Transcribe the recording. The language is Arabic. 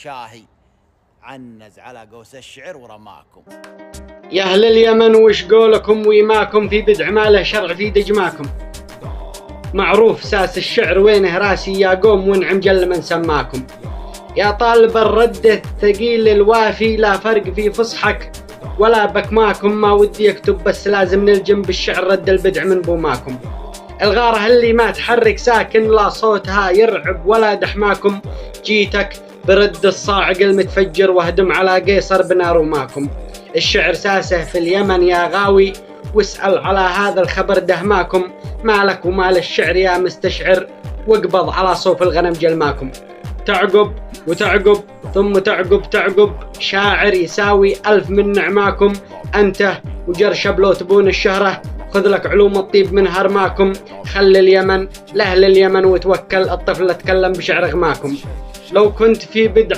شاهي عنز على قوس الشعر ورماكم. يا أهل اليمن وش قولكم ويماكم في بدع ما له شرع في دجماكم. معروف ساس الشعر وينه راسي يا قوم وانعم جل من سماكم. يا طالب الرد الثقيل الوافي لا فرق في فصحك ولا بكماكم. ما ودي اكتب بس لازم نلجم بالشعر رد البدع من بوماكم. الغارة اللي ما تحرك ساكن لا صوتها يرعب ولا دحماكم. جيتك برد الصاعق المتفجر واهدم على قيصر بنا روماكم. الشعر ساسه في اليمن يا غاوي واسأل على هذا الخبر دهماكم. مالك ومال الشعر يا مستشعر واقبض على صوف الغنم جلماكم. تعقب وتعقب ثم تعقب شاعر يساوي 1000 من نعماكم. أنت وجرشب لو تبون الشهرة خذ لك علوم الطيب من هرماكم. خل اليمن لأهل اليمن وتوكل الطفل تكلم بشعر غماكم. لو كنت في بدعة